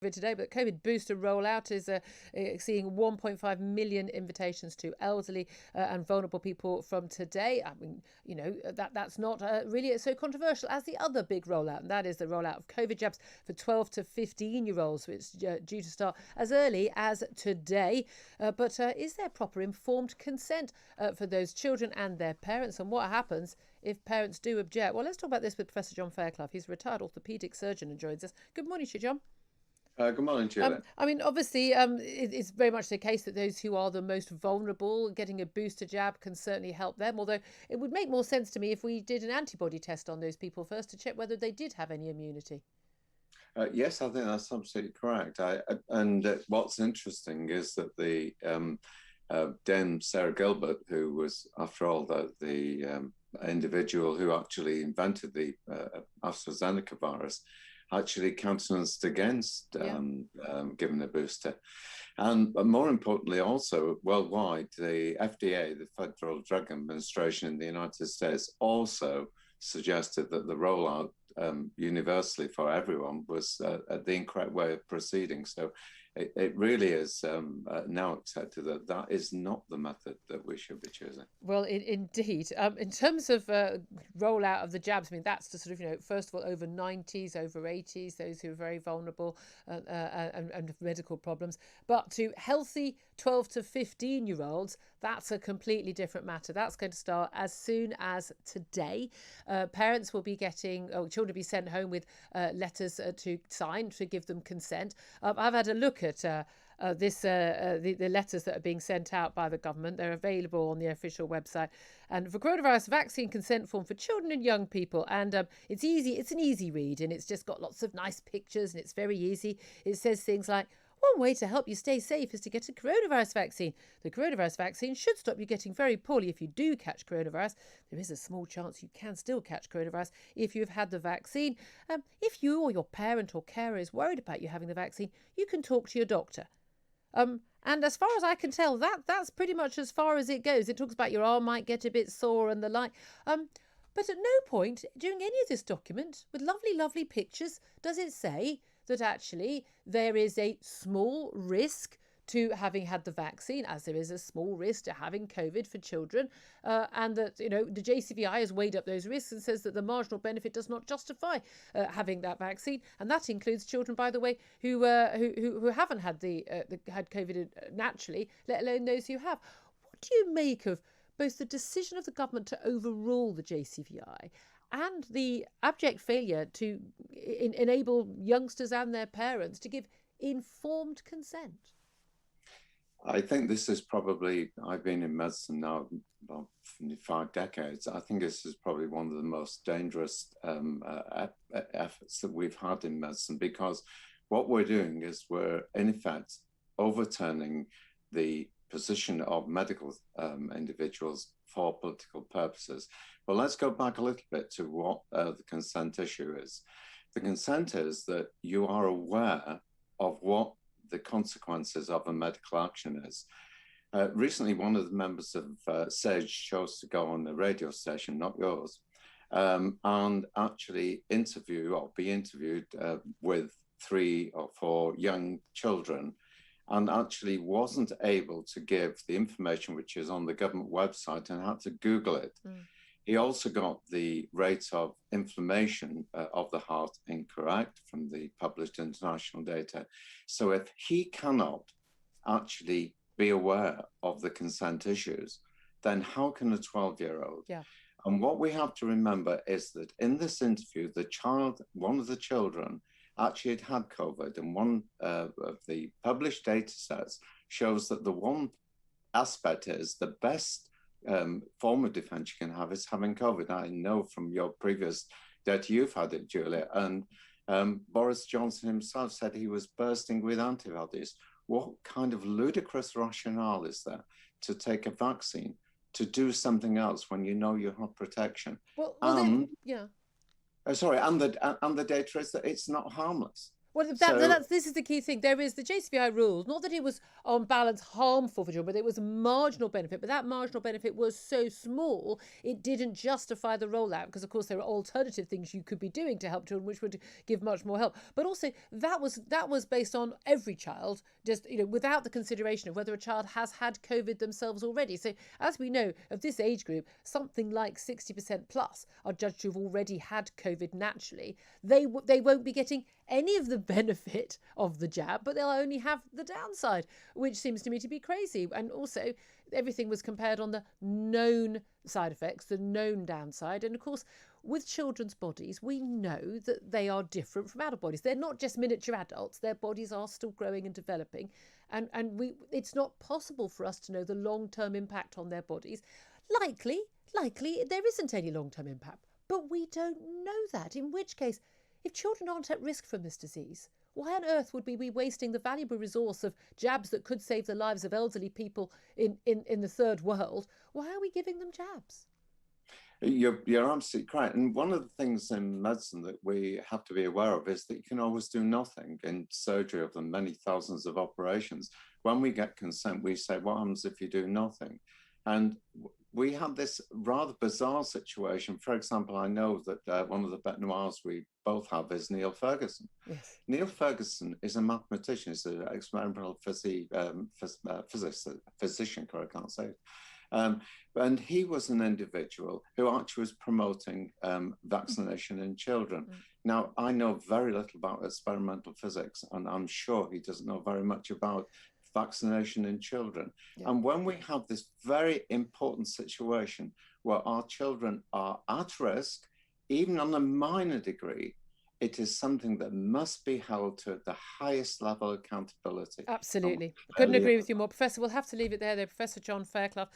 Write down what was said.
today, but COVID booster rollout is seeing 1.5 million invitations to elderly and vulnerable people from today. I mean, that's not really so controversial as the other big rollout, and that is the rollout of COVID jabs for 12 to 15-year-olds, which is due to start as early as today. But is there proper informed consent for those children and their parents, and what happens if parents do object? Well, let's talk about this with Professor John Fairclough. He's a retired orthopaedic surgeon and joins us. Good morning to you, John. Good morning, Julia. I mean, obviously, it's very much the case that those who are the most vulnerable, getting a booster jab can certainly help them. Although it would make more sense to me if we did an antibody test on those people first to check whether they did have any immunity. Yes, I think that's absolutely correct. What's interesting is that the Dame Sarah Gilbert, who was, after all, the individual who actually invented the AstraZeneca virus, actually countenanced against giving a booster. And more importantly, also worldwide, the FDA, the Federal Drug Administration in the United States, also suggested that the rollout universally for everyone was the incorrect way of proceeding. So it really is now accepted that that is not the method that we should be choosing. Well, indeed. In terms of rollout of the jabs, I mean, that's to sort of, first of all, over 90s, over 80s, those who are very vulnerable and medical problems. But to healthy 12 to 15-year-olds, that's a completely different matter. That's going to start as soon as today. Parents will be children will be sent home with letters to sign to give them consent. I've had a look at the letters that are being sent out by the government. They're available on the official website. And for coronavirus vaccine consent form for children and young people. And it's easy. It's an easy read, and it's just got lots of nice pictures, and it's very easy. It says things like, one way to help you stay safe is to get a coronavirus vaccine. The coronavirus vaccine should stop you getting very poorly if you do catch coronavirus. There is a small chance you can still catch coronavirus if you've had the vaccine. If you or your parent or carer is worried about you having the vaccine, you can talk to your doctor. And as far as I can tell, that's pretty much as far as it goes. It talks about your arm might get a bit sore and the like. But at no point during any of this document, with lovely, lovely pictures, does it say that actually there is a small risk to having had the vaccine, as there is a small risk to having COVID for children, and that the JCVI has weighed up those risks and says that the marginal benefit does not justify having that vaccine, and that includes children, by the way, who haven't had had COVID naturally, let alone those who have. What do you make of both the decision of the government to overrule the JCVI and the abject failure to enable youngsters and their parents to give informed consent? I think this is probably, I've been in medicine now about 5 decades. I think this is probably one of the most dangerous efforts that we've had in medicine, because what we're doing is we're, in effect, overturning the position of medical individuals for political purposes. But let's go back a little bit to what the consent issue is. The consent is that you are aware of what the consequences of a medical action is. Recently, one of the members of SAGE chose to go on the radio station, not yours, and actually be interviewed with 3 or 4 young children, and actually wasn't able to give the information which is on the government website and had to Google it. He also got the rate of inflammation of the heart incorrect from the published international data. So if he cannot actually be aware of the consent issues, then how can a 12-year-old? Yeah. And what we have to remember is that in this interview, one of the children actually had COVID, and one of the published data sets shows that the one aspect is the best form of defense you can have is having COVID. I know from your previous data you've had it, Julia, and Boris Johnson himself said he was bursting with antibodies. What kind of ludicrous rationale is there to take a vaccine to do something else when you know you have protection? Well, and yeah. and the data is that it's not harmless. Well, So this is the key thing. There is the JCVI rules, not that it was on balance harmful for children, but it was a marginal benefit. But that marginal benefit was so small, it didn't justify the rollout because, of course, there are alternative things you could be doing to help children, which would give much more help. But also, that was based on every child, just without the consideration of whether a child has had COVID themselves already. So, as we know, of this age group, something like 60% plus are judged to have already had COVID naturally. They won't be getting any of the benefit of the jab, but they'll only have the downside, which seems to me to be crazy. And also, everything was compared on the known side effects, the known downside. And of course, with children's bodies, we know that they are different from adult bodies. They're not just miniature adults, their bodies are still growing and developing. And it's not possible for us to know the long-term impact on their bodies. Likely, there isn't any long-term impact, but we don't know that, in which case, if children aren't at risk from this disease, why on earth would we be wasting the valuable resource of jabs that could save the lives of elderly people in the third world? Why are we giving them jabs? you're absolutely correct. And one of the things in medicine that we have to be aware of is that you can always do nothing in surgery of the many thousands of operations. When we get consent, we say, what happens if you do nothing? And we have this rather bizarre situation. For example, I know that one of the bête noirs we both have is Neil Ferguson. Yes. Neil Ferguson is a mathematician, he's an experimental physician, I can't say it. And he was an individual who actually was promoting vaccination in children. Now, I know very little about experimental physics, and I'm sure he doesn't know very much about vaccination in children. Yeah. And when we have this very important situation where our children are at risk, even on a minor degree, it is something that must be held to the highest level of accountability. Absolutely. Couldn't agree with you more. Professor, we'll have to leave it there. Professor John Fairclough.